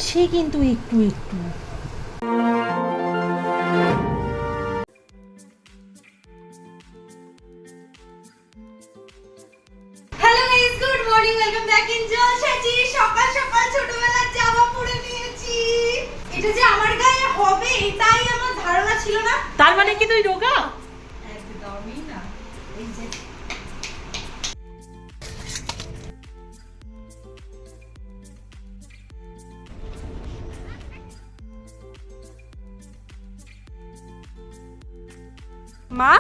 হচ্ছে কিন্তু একটু একটু। Hello guys, good morning, welcome back in Jalsaji. সকাল সকাল ছোটবেলার জামা পরে নিয়েছি। এটা যে আমার গায়ে হবে এটাই আমার ধারণা ছিল না। তার মানে কি তুই রোগা? একদমই না। এই যে মা,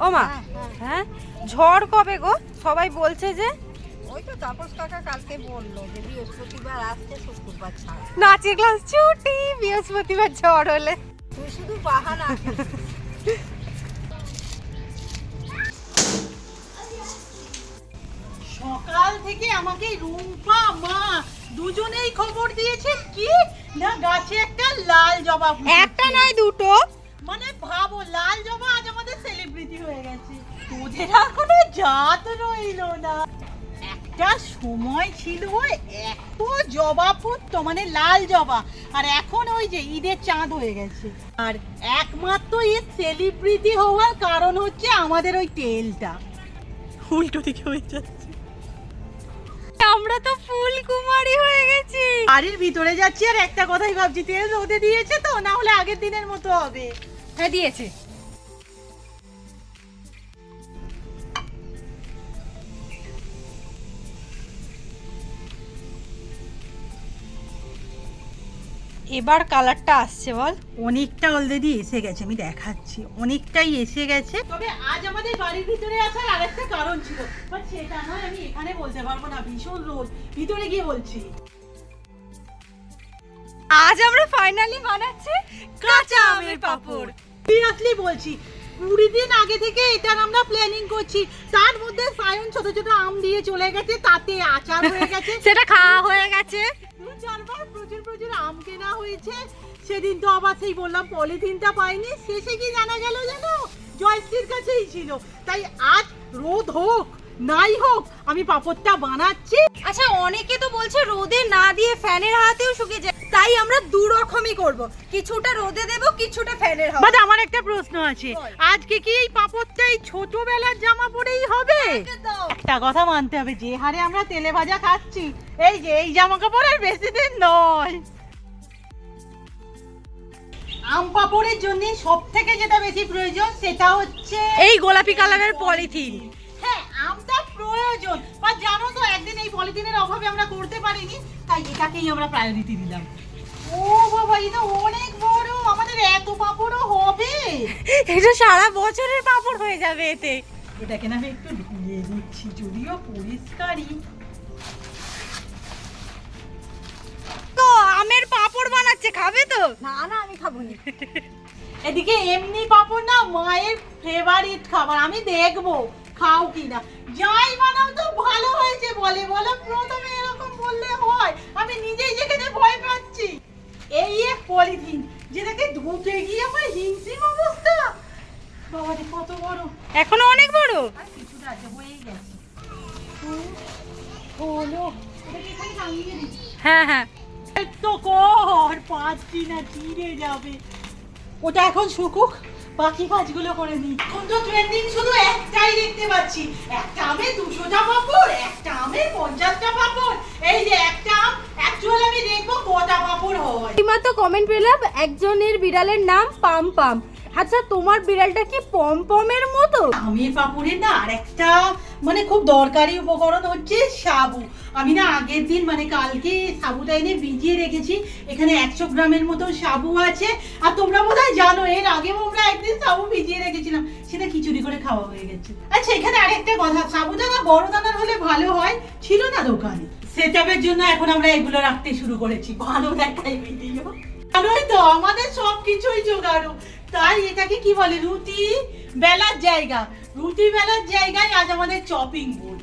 ও মা, হ্যাঁ ঝড় কবে গো? সবাই বলছে যে ওই তো তাপস কাকা কালকে বললো যে বৃহস্পতিবার আসছে, শুক্রবার ছাড়া। নাচের ক্লাস ছুটি, বৃহস্পতিবার ঝড় হলে। তুই শুধু বাহানা সকাল থেকে আমাকে রুম্পা মা দুজনেই খবর দিয়েছে কি না গাছে একটা লাল জবা ফুটেছে। একটা নয় দুটো। মানে ভাবো, লাল জবা আজ আমাদের সেলিব্রিটি হয়ে গেছে। তোদের আর কোনো জাত রইলো না। একটা সময় ছিল এত জবা ফুটতো, মানে লাল জবা, আর এখন ওই যে ঈদের চাঁদ হয়ে গেছে। আর একমাত্র এর সেলিব্রিটি হওয়ার কারণ হচ্ছে আমাদের ওই তেলটা। উল্টো দিকে হয়ে যাচ্ছে। আমরা তো ফুল কুমারী হয়ে গেছি। বাড়ির ভিতরে যাচ্ছি আর একটা কথাই ভাবছি, তেল রোদে দিয়েছে তো, না হলে আগের দিনের মতো হবে। হ্যাঁ দিয়েছে। এবার কালারটা আসছে বল। অনেকটা অলরেডি এসে গেছে, আমি দেখাচ্ছি, অনেকটাই এসে গেছে। তবে আজ আমাদের বাড়ির ভিতরে আসার আরেকটা কারণ ছিল, বাট সেটা নয়, আমি এখানে বলতে পারবো না, ভীষণ রোদ, ভিতরে গিয়ে বলছি। আজ আমরা ফাইনালি বানাচ্ছি কাঁচা আমের পাঁপড়। সিরিয়াসলি বলছি, 20 দিন আগে থেকে এটার আমরা প্ল্যানিং করছি। তার মধ্যে সায়ন ছোট ছোট আম দিয়ে চলে গেছে, তাতে আচার হয়ে গেছে, সেটা খাওয়া হয়ে গেছে। 2-4 বার প্রচুর প্রচুর আম কেনা হয়েছে। সেদিন তো আবার সেই বললাম পলিথিনটা পাইনি, শেষে কি জানা গেল জানো, জয়শ্রীর কাছেই ছিল। তাই আজ রোদ হোক নাই হোক আমি পাঁপড়টা বানাচ্ছি। আচ্ছা, অনেকে তো বলছে রোদে না দিয়ে ফ্যানের হাতেও শুকিয়ে যায়, তাই আমরা দু রকমই করব, কিছুটা রোদে দেব, কিছুটা ফ্যানের হাওয়া। বাট আমার একটা প্রশ্ন আছে, আজকে কি এই পাঁপড়টা এই ছোটবেলার জামা পরেই হবে? একটা কথা মানতে হবে, যে হারে আমরা তেলে ভাজা খাচ্ছি, এই যে এই জামা কাপড় আর বেশি দিন নয়। আম পাঁপড়ের জন্য সব থেকে যেটা বেশি প্রয়োজন সেটা হচ্ছে এই গোলাপি কালারের পলিথিন। হ্যাঁ, আমটা প্রয়োজন, বা জানো তো একদিন এই পলিথিনের অভাবে আমরা করতে পারিনি, তাই এটাকেই আমরা প্রায়োরিটি দিলাম। ও বাবা, এটা অনেক বড়, আমাদের এত পাঁপড়ও হবে? এটা সারা বছরের পাঁপড় হয়ে যাবে এতে। এটাকে না আমি একটু ধুয়ে দিচ্ছি, যদিও পরিষ্কারই। তো আমের পাঁপড় বানাচ্ছে, খাবে তো? না না, আমি খাবো না। এদিকে এমনি পাঁপড় না মায়ের ফেভারিট খাবার, আমি দেখবো খাও কিনা। যাই বানাও তো ভালো হয়েছে বলে, বলো প্রথমে এরকম বললে হয়? আমি নিজেই যেখানে ভয় পাচ্ছি। এই এক পলিথিন, যেটাকে ধুতে গিয়ে আমার হিংসিম অবস্থা। বাবা রে, কত বড়! এখনো অনেক বড়। আর কিছুটা আছে, হয়েই গেছে। হলো, এটাকে এখানে টাঙিয়ে দিচ্ছি। হ্যাঁ হ্যাঁ, তো কর, পাচ্ছি না, চিড়ে যাবে। ওটা এখন শুকুক, বাকি কাজগুলো করে নিই। এখন তো ট্রেন্ডিং শুধু একটাই দেখতে পাচ্ছি, একটা আমে 200টা পাঁপড়, একটা আমে 50টা পাঁপড়। এই যে একটা আম, অ্যাকচুয়াল আমি দেখবো কটা পাঁপড় হয়। এইমাত্র কমেন্ট পেলাম, একজনের বিড়ালের নাম পাম পাম। আচ্ছা, তোমার বিড়ালটা কি পম পমের মতো? আমের পাঁপড়ের না আর একটা মানে খুব দরকারি উপকরণ হচ্ছে সাবু। আমি না আগের দিন মানে কালকে সাবুটা এনে ভিজিয়ে রেখেছি। এখানে 100 গ্রামের মতো সাবু আছে। আর তোমরা বোধহয় জানো, এর আগেও আমরা একদিন সাবু ভিজিয়ে রেখেছিলাম, সেটা খিচুড়ি করে খাওয়া হয়ে গেছে। আচ্ছা, এখানে আরেকটা কথা, সাবুটা না বড় দানার হলে ভালো হয়, ছিল না দোকানে। সেটআপের জন্য এখন আমরা এগুলো রাখতে শুরু করেছি। ভালো দেখাই ভিডিও, জানোই তো আমাদের সব কিছুই জোগাড়ো। তাই এটাকে কি বলে, রুটি বেলার জায়গা। রুটি বেলার জায়গায় আজ আমাদের চপিং বোর্ড।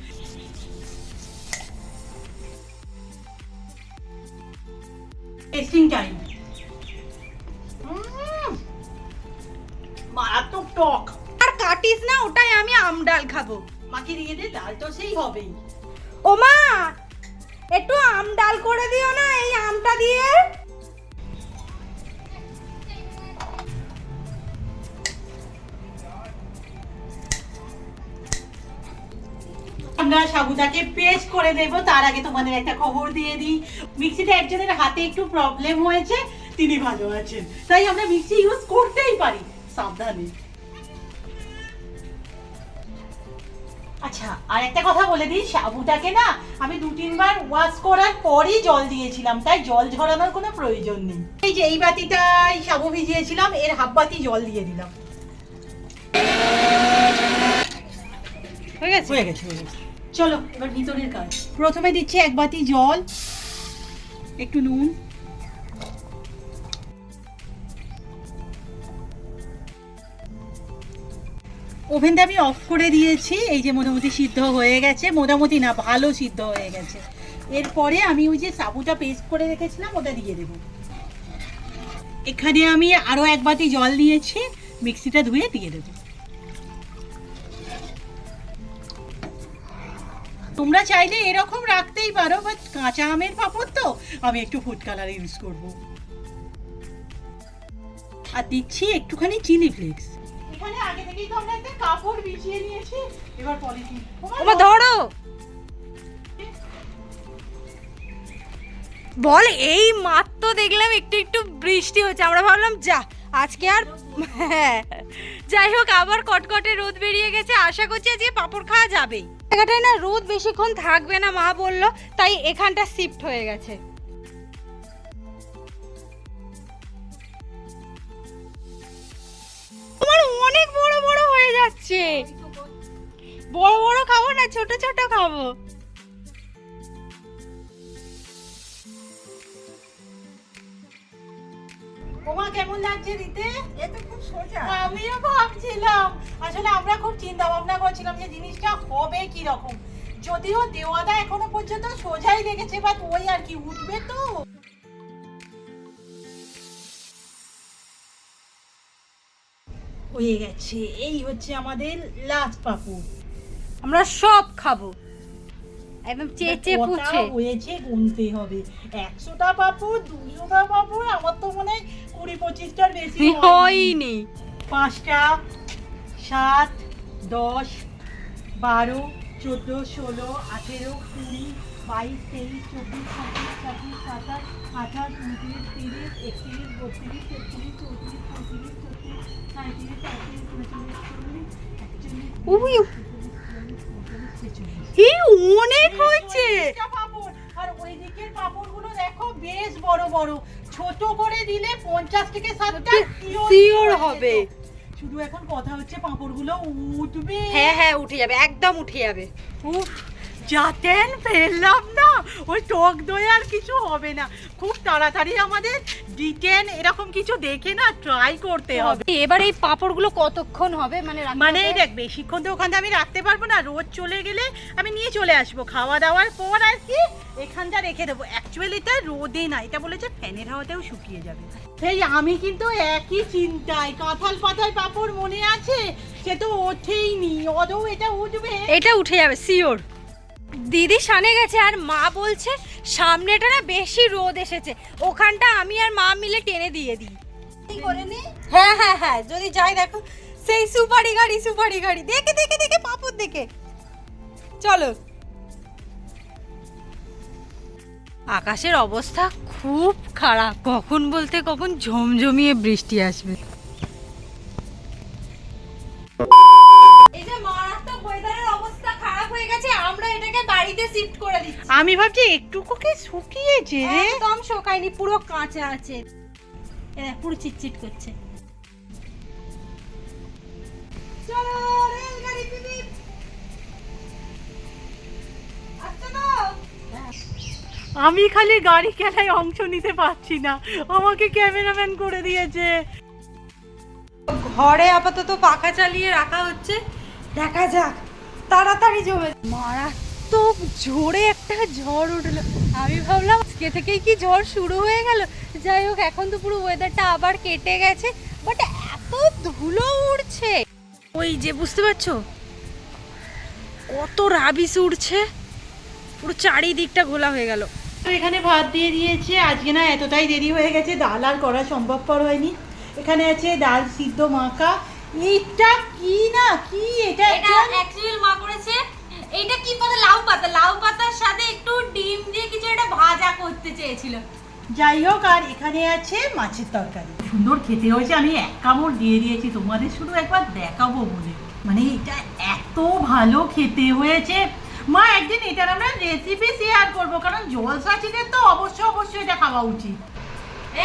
Testing time. মারাত্মক টক। আর কাটিস না, ওটাই আমি আম ডাল খাবো। মাকে দিয়ে দে, ডাল তো সেই হবেই। ও মা, একটু আম ডাল করে দিও না এই আমটা দিয়ে। আমরা সাবুটাকে পেস্ট করে দেবো, তার আগে তোমাদের একটা খবর দিয়ে দিই। মিক্সিটা একজনের হাতে একটু প্রবলেম হয়েছে, তিনি ভালো আছেন, তাই আমরা মিক্সি ইউজ করতেই পারি, সাবধানে। আচ্ছা, আর একটা কথা বলে দিই, সাবুটাকে না আমি 2-3 বার ওয়াশ করার পরই জল দিয়েছিলাম, তাই জল ঝরানোর কোনো প্রয়োজন নেই। এই যে এই বাটিটাই সাবু ভিজিয়েছিলাম, এর হাফ বাটি জল দিয়ে দিলাম। হয়ে গেছে? হয়ে গেছে, হয়ে গেছে। চলো এবার ভিতরের কাজ। প্রথমে দিচ্ছি 1 বাটি জল, একটু নুন, ওভেনটা আমি অফ করে দিয়েছি। এই যে মোটামুটি সিদ্ধ হয়ে গেছে, মোটামুটি না ভালো সিদ্ধ হয়ে গেছে। এরপরে আমি ওই যে সাবুটা পেস্ট করে রেখেছিলাম ওটা দিয়ে দেবো। এখানে আমি আরো 1 বাটি জল দিয়েছি, মিক্সিটা ধুয়ে দিয়ে দেবো। তোমরা চাইলে এরকম রাখতেই পারো, বাট কাঁচা আমের পাঁপড় তো আমি একটু ফুড কালার ইউজ করব। আর দিচ্ছি একটুখানি চিলি ফ্লেক্স। এখানে আগে থেকেই তো আমরা একটা কাপড় বিছিয়ে নিয়েছি, এবার পলিথিন। ওমা ধরো। বল এই মাত্র দেখলাম একটু একটু বৃষ্টি হচ্ছে, আমরা ভাবলাম যা আজকে আর হ্যাঁ, যাই হোক আবার কটকটে রোদ বেরিয়ে গেছে। আশা করছি আজকে পাঁপড় খাওয়া যাবেই। জায়গাটায় না রোদ বেশিক্ষণ থাকবে না মা বললো, তাই এখানটা শিফট হয়ে গেছে। তোমার অনেক বড় বড় হয়ে যাচ্ছে। বড় বড় খাবো না, ছোট ছোট খাবো। ওমা কেমন লাগছে দিতে? এটা খুব সোজা। আমিও ভাবছিলাম, আসলে আমরা খুব চিন্তা ভাবনা করছিলাম যে জিনিসটা হবে কি রকম। যদিও দেওয়াটা এখনো পর্যন্ত সোজাই লেগেছে, বাট ওই আর কি উঠবে তো। হয়ে গেছে, এই হচ্ছে আমাদের লাস্ট পাপড়। আমরা সব খাবো একদম চেচে কটা পুছে। হয়েছে গুনতে হবে, 100টা পাপড় 200টা পাপড়, আমার তো মনে হয় 20-25টার বেশি হয়নি। 5টা 7 10 12 14 16 18 20 22 23 24 25 26 27 28 29 30 31 32 33 34 35 36 37 38 উই এই অনেক হয়েছে। আর ওই দিকের পাপড়গুলো দেখো বেশ বড় বড়, ছোট করে দিলে 50 থেকে 60টা শিওর হবে। শুধু এখন কথা হচ্ছে পাঁপড়গুলো উঠবে। হ্যাঁ হ্যাঁ উঠে যাবে, একদম উঠে যাবে। উফ, যাতেন ফেললাম না, ওই টক দই আর কিছু হবে না। খুব তাড়াতাড়ি আমাদের ডিটেন এরকম কিছু দেখে না ট্রাই করতে হবে। এবার এই পাঁপড়গুলো কতক্ষণ হবে মানে দেখ বেশিক্ষণ তো ওখানে আমি রাখতে পারবো না, রোদ চলে গেলে আমি নিয়ে চলে আসবো খাওয়া দাওয়ার পর আর কি, এখানটা রেখে দেবো। অ্যাকচুয়ালি এটা রোদে না, এটা বলেছে ফ্যানের হাওয়াতেও শুকিয়ে যাবে। সেই আমি কিন্তু একই চিন্তায়, কাঁঠাল পাতায় পাঁপড় মনে আছে, সে তো ওঠেই নি, অদৌ এটা উঠবে। এটা উঠে যাবে শিওর। দিদি সানে গেছে আর মা বলছে সামনেটা না বেশি রোদ এসেছে, ওখানটা আমি আর মা মিলে টেনে দিয়ে দিই। হ্যাঁ হ্যাঁ হ্যাঁ, যদি যাই দেখো সেই সুপারি গাড়ি দেখে দেখে দেখে পাপড় দেখে চলো। আকাশের অবস্থা খুব খারাপ, কখন বলতে কখন ঝমঝমিয়ে বৃষ্টি আসবে। এই যে মারাত্মক ওয়েদারের অবস্থা খারাপ হয়ে গেছে, আমরা এটাকে বাড়িতে শিফট করে দিচ্ছি। আমি ভাবছি একটুকুকে শুকিয়েছে রে, একদম শোকায়নি, পুরো কাঁচা আছে, এটা পুরো চিটচিট করছে। চলো রেলগাড়ি পিপিপ আসছে তো। আমি খালি গাড়ি খেলায় অংশ নিতে পারছি না, আমাকে ক্যামেরাম্যান করে দিয়েছে। ঘরে আপাতত পাখা চালিয়ে রাখা হচ্ছে, দেখা যাক তাড়াতাড়ি জমে। মারাত্মক জোরে একটা ঝড় উঠলো, আমি ভাবলাম আজকে থেকেই কি ঝড় শুরু হয়ে গেল। যাই হোক এখন তো পুরো ওয়েদারটা আবার কেটে গেছে, বাট এত ধুলো উড়ছে, ওই যে বুঝতে পারছো কত রাবিশ উড়ছে, পুরো চারিদিকটা ঘোলা হয়ে গেল। তো এখানে ভাত দিয়ে দিয়েছে। আজকে না এতটাই দেরি হয়ে গেছে, ডাল আর করা সম্ভবপর হয়নি। এখানে আছে ডাল সিদ্ধ মাখা। এইটা কি না কি, এটা এটা অ্যাকচুয়ালি মা করেছে। এইটা কি পাতা? লাউ পাতা। লাউ পাতার সাথে একটু ডিম দিয়ে কিছু একটা ভাজা করতে চেয়েছিল। যাই হোক, আর এখানে আছে মাছের তরকারি। সুন্দর খেতে হয়েছে, আমি এক কামড় দিয়ে দিয়েছি, তোমাদের শুধু একবার দেখাবো বলে। মানে এটা এত ভালো খেতে হয়েছে। মা একদিন এটার আমরা রেসিপি শেয়ার করবো, কারণ জলসা চিকেন তো অবশ্যই এটা খাওয়া উচিত।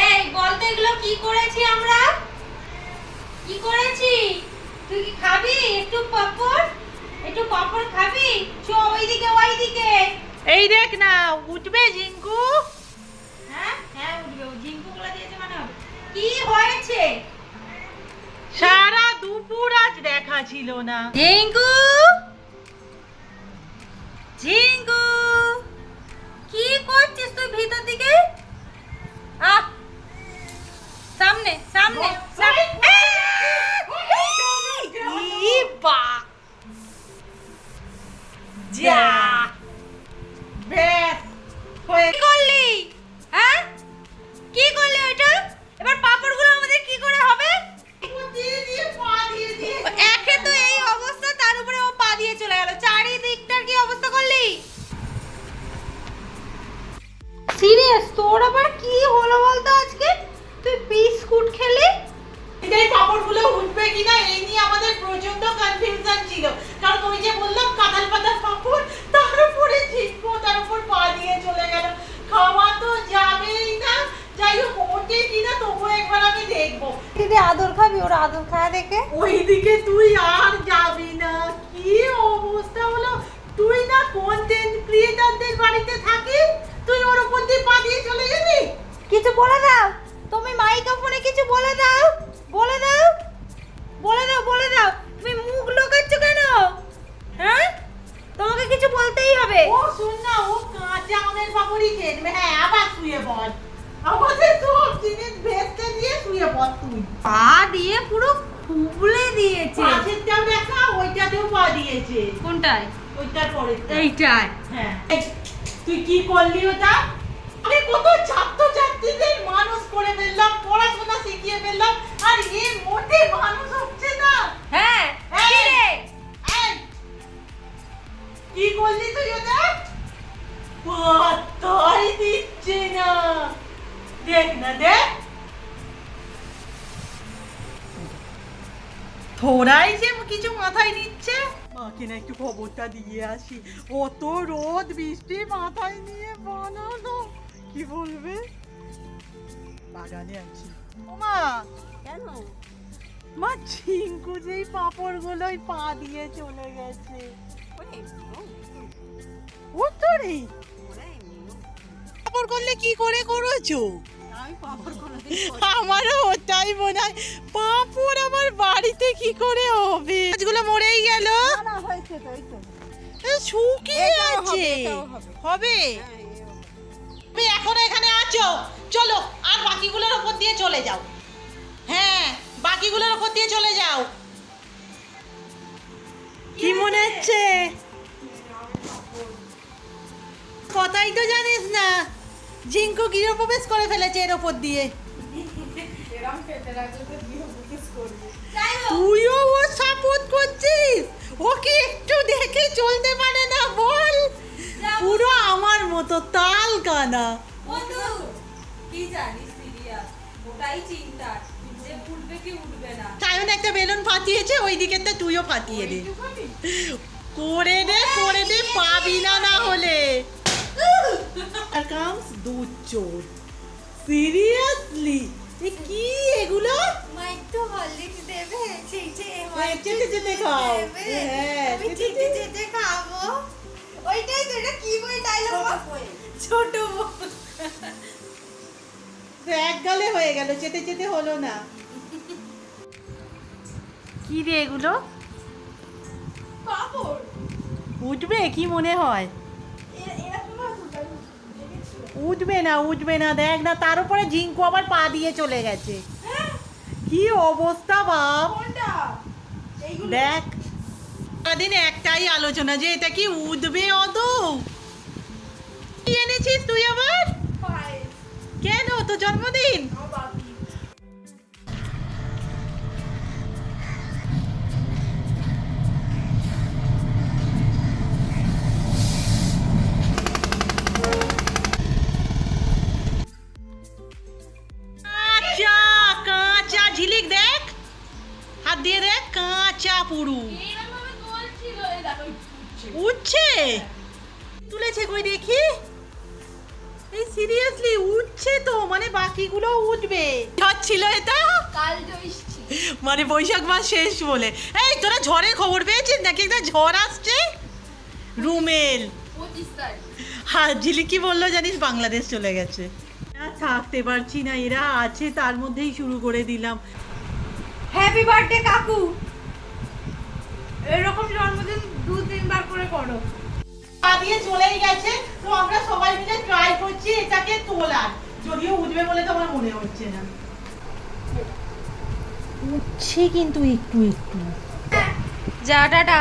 এই বলতে এগুলো কি করেছি আমরা? কি করেছি? তুই কি খাবি একটু পাপড়? একটু পাপড় খাবি? চ ওইদিকে। এই দেখ না, উঠবে জিঙ্কু। হ্যাঁ উঠবে। ও জিঙ্কু গুলো দিয়েছে মানে হবে। কি হয়েছে? সারা দুপুর আজ দেখা ছিল না। জিঙ্কু কি করছিস তুই ভিতর দিকে? আহ সামনে ই বা যা ব্যাস হয়ে কি করলি? হ্যাঁ কি করলি ওইটা? এবার পাপড়গুলো আমাদের কি করে হবে? একে তো এই অবস্থা, তার উপরে ও পা দিয়ে চলে গেল। চারিদিকটার কি অবস্থা করলি? সিরিয়াস, তোর আবার কি হলো বলতো আজকে? তুই বিস্কুট খেলি? এই পাপড়গুলো উঠবে কিনা এই নিয়ে আমাদের প্রচন্ড কনফিউশন ছিল, কারণ ওই যে বললাম কাঁঠাল পাতার পাপড়, তার উপরে জিতবো, তার উপর পা দিয়ে চলে গেল। খাওয়া তো যাবেই না। যাই হোক, ওঠে কিনা তবুও একবার আমি দেখবো। দিদি আদর খাবি? ওর আদর খাওয়া দেখে ওইদিকে তুই আর যাবি না। কি অবস্থা হলো! তুই না কন্টেন্ট ক্রিয়েটরদের বাড়িতে থাকিস, তুই ওর উপর দিয়ে পা দিয়ে চলে যাবি? কিছু বলে দাও, তুমি মাইক্রোফোনে কিছু বলে দাও। তুমি মুখ লোকাচ্ছ কেন? হ্যাঁ, তোমাকে কিছু বলতেই হবে। ও শুন না, ও কাঁচা আমের পাপড়ি খেলবে। হ্যাঁ, আবার শুয়ে বল। আমাদের সব জিনিস ভেস্তে দিয়ে শুয়ে বল তুই। পা দিয়ে পুরো খুবলে দিয়েছে। পাশেরটাও দেখা, ওইটাতেও পা দিয়েছে। কোনটায়? ওইটার পরে এইটায়। হ্যাঁ। এই, তুই কি করলি ওটা? আমি কত ছাত্রছাত্রীদের মানুষ করে ফেললাম, পড়াশোনা শিখিয়ে ফেললাম, আর এ মোটে মানুষ হচ্ছে না। হ্যাঁ, এই, কি রে? এই, কি করলি তুই ওটা? পাত্তাই দিচ্ছে না। দেখ না, দেখ থোড়াই যে কিছু মাথায় নিচ্ছে। মাকে না একটু খবরটা দিয়ে আসি। অত রোদ বৃষ্টি মাথায় নিয়ে বানানো, কি বলবে? বাগানে আছি। ওমা, কেন? মা ঝিঙ্কু যেই পাপড়গুলোই পা দিয়ে চলে গেছে। ও তো রে, পাপড় করলে কি করে করেছো? আমি পাপড় কোনোদিন আমারও ওটাই মনে হয়, পাপড় আমার বাড়িতে কি করে হবে? গাছগুলো মরেই গেল। না হয়েছে তো, এই তো শুকিয়ে এটাও হবে, আছে। এটাও হবে। হবে? হ্যাঁ, এই হবে। তুমি এখনো এখানে আছো, চলো আর বাকিগুলোর উপর দিয়ে চলে যাও। হ্যাঁ, বাকিগুলোর উপর দিয়ে চলে যাও। কি মনে হচ্ছে? কথাই তো জানিস না, জিঙ্কু গৃহপ্রবেশ করে ফেলেছে এর উপর দিয়ে। তুইও ও সাপোর্ট করছিস? ওকে একটু দেখে চলতে পারে না বল? পুরো আমার মতো তাল কানা। বন্ধু, কি জানিস সিরিয়াস, ওটাই চিন্তা যে উঠবে কি উঠবে না। সায়ন একটা বেলুন ফাটিয়েছে, ওই দিকেরটা তুইও ফাটিয়ে দে। করে দে, পাবি না না হলে। আর কামস দুধ চোর। সিরিয়াসলি এ কি এগুলো? মা একটু হরলিক্স দেবে? চেটে খাও। হ্যাঁ, আমি চেটে চেটে খাবো। ওইটাই তো, এটা কি বই ডায়লগ? ছোট বই। এক গালে হয়ে গেল, চেটে হলো না। কি রে এগুলো? পাপড়। উঠবে কি মনে হয়? এরকম উঠবে না, দেখ না, তার উপরে জিঙ্কু আবার পা দিয়ে চলে গেছে। কি অবস্থা বাপ! কোনটা? এইগুলো দেখ, সারাদিন একটাই আলোচনা যে এটা কি উঠবে অত। এনেছিস তুই আবার? কেন, তো জন্মদিন? কাঁচা কাঁচা ঝিলিক দেখ, হাত দিয়ে দেখ, কাঁচা পুরু উঠছে, তুলেছে কই দেখি। এই সিরিয়াসলি উঠছে তো, মানে বাকিগুলো উঠবে। হচ্ছিল এটা মানে বৈশাখ মাস শেষ বলে। এই তোরা ঝড়ের খবর পেয়েছিস নাকি? একটা ঝড় আসছে। রুমেল হ্যাঁ, ঝিলিকি বললো জানিস বাংলাদেশ চলে গেছে। থাকতে পারছি না, এরা আছে তার মধ্যেই শুরু করে দিলাম। হ্যাপি বার্থডে কাকু। এরকম জন্মদিন 2-3 বার করে করো। পা দিয়ে চলেই গেছে, তো আমরা সবাই মিলে ট্রাই করছি এটাকে তোলার, যদিও উঠবে বলে তো আমার মনে হচ্ছে না। উঠছে কিন্তু একটু একটু। যা টাটা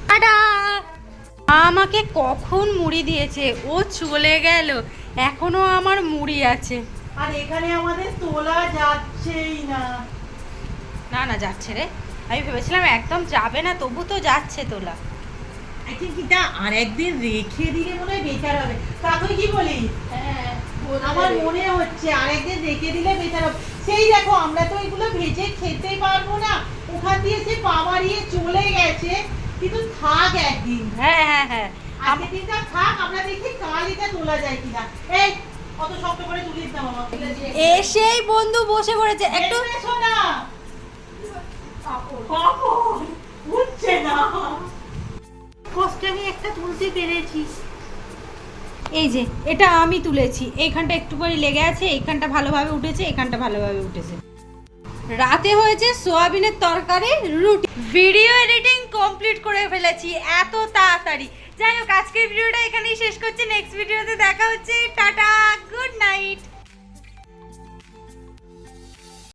টাটা। আমাকে কখন মুড়ি দিয়েছে, ও চলে গেল, এখনো আমার মুড়ি আছে। আর এখানে আমাদের তোলা যাচ্ছেই না। না না যাচ্ছে রে, আমি ভেবেছিলাম একদম যাবে না, তবু তো যাচ্ছে তোলা। আই থিঙ্ক এটা আর একদিন রেখে দিলে মনে হয় বেটার হবে। তা তুই কি বলিস? আমার মনে হচ্ছে আর একদিন রেখে দিলে বেটার হবে। সেই দেখো, আমরা তো এগুলো ভেজে খেতে পারবো না, ওখান দিয়ে সে পা মারিয়ে চলে গেছে, কিন্তু থাক একদিন। হ্যাঁ হ্যাঁ হ্যাঁ, আজকের দিনটা থাক, আমরা দেখি কাল এটা তোলা যায় কিনা। এই কত শক্ত করে তুলিস না বাবা। এসেই বন্ধু বসে পড়েছে একটু। এসো না, উঠছে না। কষ্টে আমি একটা তুলতে পেরেছি। এই যে এটা আমি তুলেছি, এইখানটা একটুখানি লেগে আছে, এইখানটা ভালোভাবে উঠেছে, এইখানটা ভালোভাবে উঠেছে। রাতে হয়েছে সোয়াবিনের তরকারি, রুটি। ভিডিও এডিটিং কমপ্লিট করে ফেলেছি এত তাড়াতাড়ি। যাই হোক, আজকের ভিডিওটা এখানেই শেষ করছি, নেক্সট ভিডিওতে দেখা হচ্ছে। Tata, good night.